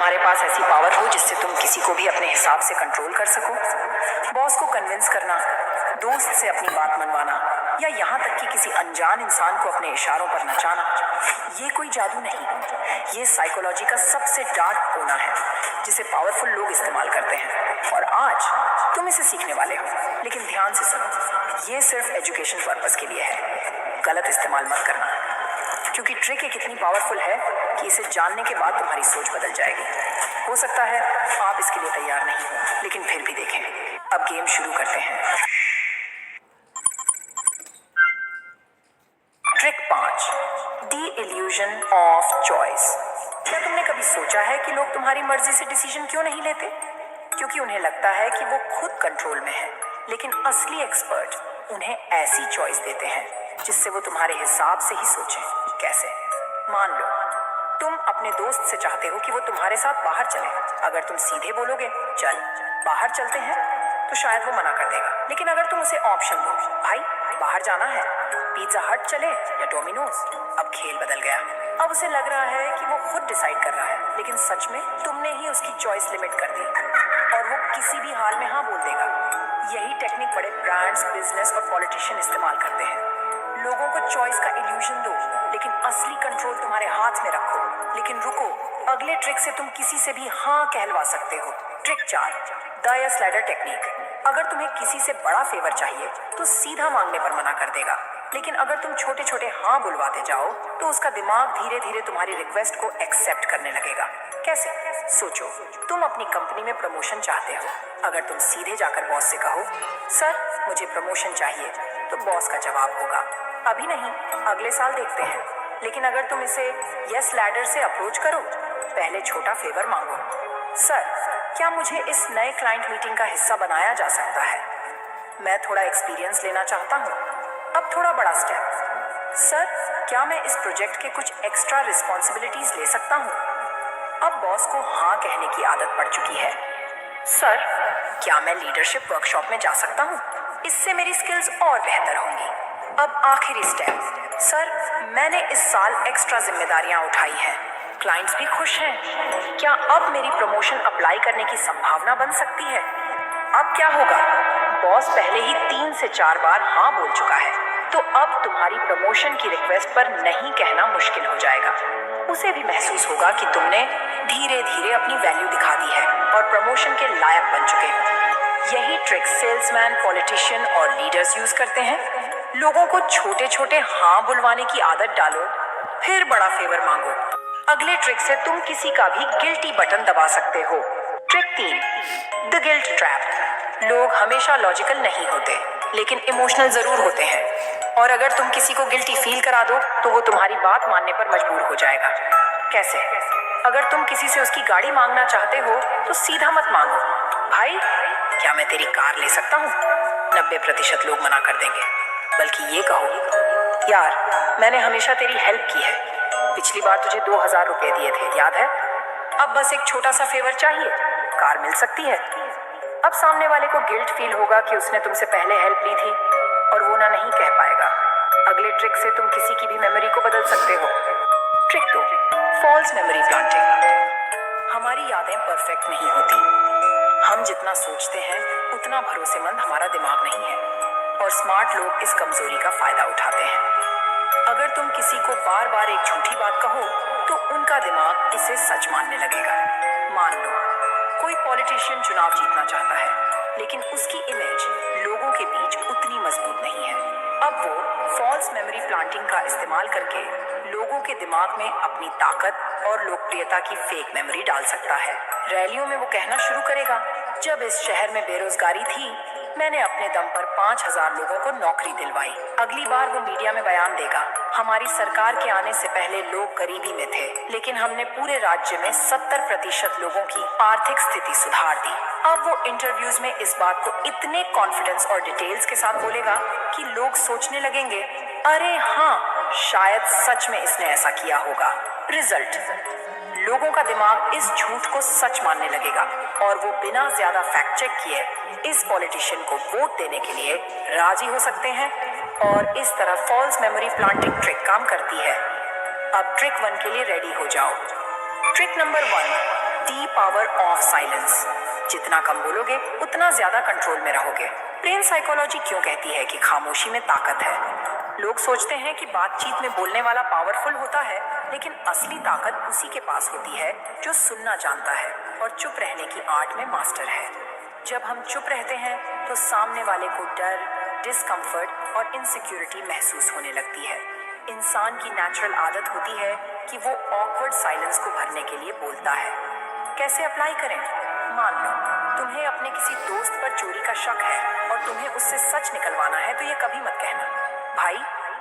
तुम्हारे पास ऐसी पावर हो जिससे तुम किसी को भी अपने हिसाब से कंट्रोल कर सको। बॉस को कन्विंस करना, दोस्त से अपनी बात मनवाना या यहाँ तक कि किसी अनजान इंसान को अपने इशारों पर नचाना, ये कोई जादू नहीं, ये साइकोलॉजी का सबसे डार्क कोना है जिसे पावरफुल लोग इस्तेमाल करते हैं। और आज तुम इसे सीखने वाले हो, लेकिन ध्यान से सुनो, ये सिर्फ एजुकेशन पर्पस के लिए है। गलत इस्तेमाल मत करना, क्योंकि ट्रिक एक इतनी पावरफुल है कि इसे जानने के बाद तुम्हारी सोच बदल जाएगी। हो सकता है आप इसके लिए तैयार नहीं हो, लेकिन फिर भी देखें। अब गेम शुरू करते हैं। Trick 5, the illusion of choice. क्या तुमने कभी सोचा है कि लोग तुम्हारी मर्जी से डिसीजन क्यों नहीं लेते? क्योंकि उन्हें लगता है कि वो खुद कंट्रोल में है, लेकिन असली एक्सपर्ट उन्हें ऐसी चॉइस देते हैं जिससे वो तुम्हारे हिसाब से ही सोचें। कैसे? मान लो तुम अपने दोस्त से चाहते हो कि वो तुम्हारे साथ बाहर चले। अगर तुम सीधे बोलोगे चल बाहर चलते हैं, तो शायद वो मना कर देगा। लेकिन अगर तुम उसे ऑप्शन दो, भाई बाहर जाना है, पिज्जा हट चले या डोमिनोज, अब खेल बदल गया। अब उसे लग रहा है कि वो खुद डिसाइड कर रहा है, लेकिन सच में तुमने ही उसकी चॉइस लिमिट कर दी और वो किसी भी हाल में हाँ बोल देगा। यही टेक्निक बड़े ब्रांड्स, बिजनेस और पॉलिटिशियन इस्तेमाल करते हैं। लोगों को चॉइस का इल्यूजन दो, लेकिन असली कंट्रोल तुम्हारे हाथ में रखो। लेकिन रुको, अगले ट्रिक से तुम किसी से भी हाँ कहलवा सकते हो। Trick 4, the slider technique. अगर तुम्हें किसी से बड़ा फेवर चाहिए तो सीधा मांगने पर मना कर देगा, लेकिन अगर तुम छोटे छोटे हाँ बुलवाते जाओ तो उसका दिमाग धीरे धीरे तुम्हारी रिक्वेस्ट को एक्सेप्ट करने लगेगा। कैसे? सोचो, तुम अपनी कंपनी में प्रमोशन चाहते हो। अगर तुम सीधे जाकर बॉस से कहो सर मुझे प्रमोशन चाहिए, तो बॉस का जवाब होगा अभी नहीं, अगले साल देखते हैं। लेकिन अगर तुम इसे यस लैडर से अप्रोच करो, पहले छोटा फेवर मांगो, सर क्या मुझे इस नए क्लाइंट मीटिंग का हिस्सा बनाया जा सकता है? मैं थोड़ा एक्सपीरियंस लेना चाहता हूँ। अब थोड़ा बड़ा स्टेप, सर क्या मैं इस प्रोजेक्ट के कुछ एक्स्ट्रा रिस्पॉन्सिबिलिटीज ले सकता हूँ? अब बॉस को हाँ कहने की आदत पड़ चुकी है। सर क्या मैं लीडरशिप वर्कशॉप में जा सकता हूँ? इससे मेरी स्किल्स और बेहतर होंगी। अब आखिरी स्टेप, सर मैंने इस साल एक्स्ट्रा जिम्मेदारियां उठाई हैं, क्लाइंट्स भी खुश हैं, क्या अब मेरी प्रमोशन अप्लाई करने की संभावना बन सकती है? अब क्या होगा? बॉस पहले ही 3 से 4 बार हाँ बोल चुका है, तो अब तुम्हारी प्रमोशन की रिक्वेस्ट पर नहीं कहना मुश्किल हो जाएगा। उसे भी महसूस होगा कि तुमने धीरे धीरे अपनी वैल्यू दिखा दी है और प्रमोशन के लायक बन चुके हो। यही ट्रिक सेल्समैन, पॉलिटिशियन और लीडर्स यूज करते हैं। लोगों को छोटे छोटे हाँ बुलवाने की आदत डालो, फिर बड़ा फेवर मांगो। अगले ट्रिक से तुम किसी का भी गिल्टी बटन दबा सकते हो। Trick 3, the guilt trap. लोग हमेशा लॉजिकल नहीं होते, लेकिन इमोशनल जरूर होते हैं। और अगर तुम किसी को गिल्टी फील करा दो तो वो तुम्हारी बात मानने पर मजबूर हो जाएगा। कैसे? अगर तुम किसी से उसकी गाड़ी मांगना चाहते हो तो सीधा मत मांगो, भाई क्या मैं तेरी कार ले सकता हूँ? 90% लोग मना कर देंगे। बल्कि ये कहो, यार मैंने हमेशा तेरी हेल्प की है, पिछली बार तुझे 2000 रुपए दिए थे, याद है? अब बस एक छोटा सा फेवर चाहिए, कार मिल सकती है। अब सामने वाले को गिल्ट फील होगा कि उसने तुमसे पहले हेल्प ली थी और वो ना नहीं कह पाएगा। अगले ट्रिक से तुम किसी की भी मेमोरी को बदल सकते हो। Trick 2, false memory planting. हमारी यादें परफेक्ट नहीं होती। हम जितना सोचते हैं उतना भरोसेमंद हमारा दिमाग नहीं है, और स्मार्ट लोग इस कमजोरी का फायदा उठाते हैं। अगर तुम किसी को बार बार एक झूठी बात कहो तो उनका दिमाग इसे सच मानने लगेगा। मान लो कोई पॉलिटिशियन चुनाव जीतना चाहता है, लेकिन उसकी इमेज लोगों के बीच उतनी मजबूत नहीं है। अब वो फॉल्स मेमोरी प्लांटिंग का इस्तेमाल करके लोगों के दिमाग में अपनी ताकत और लोकप्रियता की फेक मेमोरी डाल सकता है। रैलियों में वो कहना शुरू करेगा, जब इस शहर में बेरोजगारी थी मैंने अपने दम पर 5000 लोगों को नौकरी दिलवाई। अगली बार वो मीडिया में बयान देगा, हमारी सरकार के आने से पहले लोग गरीबी में थे, लेकिन हमने पूरे राज्य में 70% लोगों की आर्थिक स्थिति सुधार दी। अब वो इंटरव्यूज में इस बात को इतने कॉन्फिडेंस और डिटेल्स के साथ बोलेगा कि लोग सोचने लगेंगे, अरे हाँ शायद सच में इसने ऐसा किया होगा। रिजल्ट, लोगों का दिमाग इस झूठ को सच मानने लगेगा और वो बिना ज्यादा फैक्ट चेक किए इस पॉलिटिशियन को वोट देने के लिए राजी हो सकते हैं। और इस तरह फॉल्स मेमोरी प्लांटिंग ट्रिक काम करती है। अब ट्रिक 1 के लिए रेडी हो जाओ। Trick number 1, D power of silence. जितना कम बोलोगे उतना ज्यादा कंट्रोल में रहोगे। ब्रेन साइकोलॉजी क्यों कहती है कि खामोशी में ताकत है? लोग सोचते हैं कि बातचीत में बोलने वाला पावरफुल होता है, लेकिन असली ताकत उसी के पास होती है जो सुनना जानता है और चुप रहने की आर्ट में मास्टर है। जब हम चुप रहते हैं तो सामने वाले को डर, डिस्कम्फर्ट और इनसिक्योरिटी महसूस होने लगती है। इंसान की नेचुरल आदत होती है कि वो ऑकवर्ड साइलेंस को भरने के लिए बोलता है। कैसे अप्लाई करें? मान लो तुम्हें अपने किसी दोस्त पर चोरी का शक है और तुम्हें उससे सच निकलवाना है, तो ये कभी मत कहना, भाई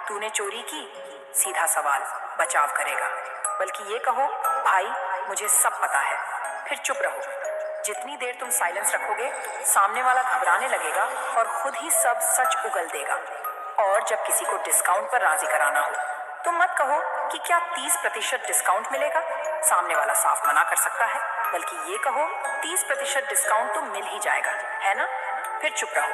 तूने चोरी की। सीधा सवाल बचाव करेगा। बल्कि ये कहो, भाई मुझे सब पता है। फिर चुप रहो। जितनी देर तुम साइलेंस रखोगे, सामने वाला घबराने लगेगा और खुद ही सब सच उगल देगा। और जब किसी को डिस्काउंट पर राजी कराना हो, तो मत कहो कि क्या 30% डिस्काउंट मिलेगा। सामने वाला साफ मना कर सकता है। बल्कि ये कहो 30% डिस्काउंट तो मिल ही जाएगा, है ना? फिर चुप रहो।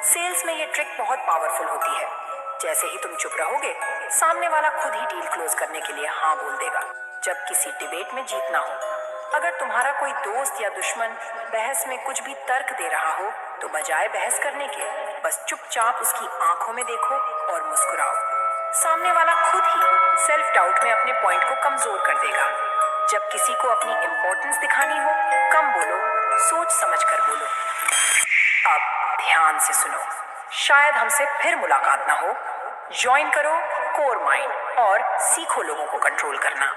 सेल्स में ये ट्रिक बहुत पावरफुल होती है। जैसे ही तुम चुप रहोगे, सामने वाला खुद ही डील क्लोज करने के लिए हाँ बोल देगा। जब किसी डिबेट में जीतना हो, अगर तुम्हारा कोई दोस्त या दुश्मन बहस में कुछ भी तर्क दे रहा हो, तो बजाय बहस करने के बस चुपचाप उसकी आंखों में देखो और मुस्कुराओ। सामने वाला खुद ही सेल्फ डाउट में अपने पॉइंट को कमजोर कर देगा। जब किसी को अपनी इंपॉर्टेंस दिखानी हो, कम बोलो, सोच समझ कर बोलो। अब ध्यान से सुनो। शायद हमसे फिर मुलाकात ना हो। ज्वाइन करो कोर माइंड और सीखो लोगों को कंट्रोल करना।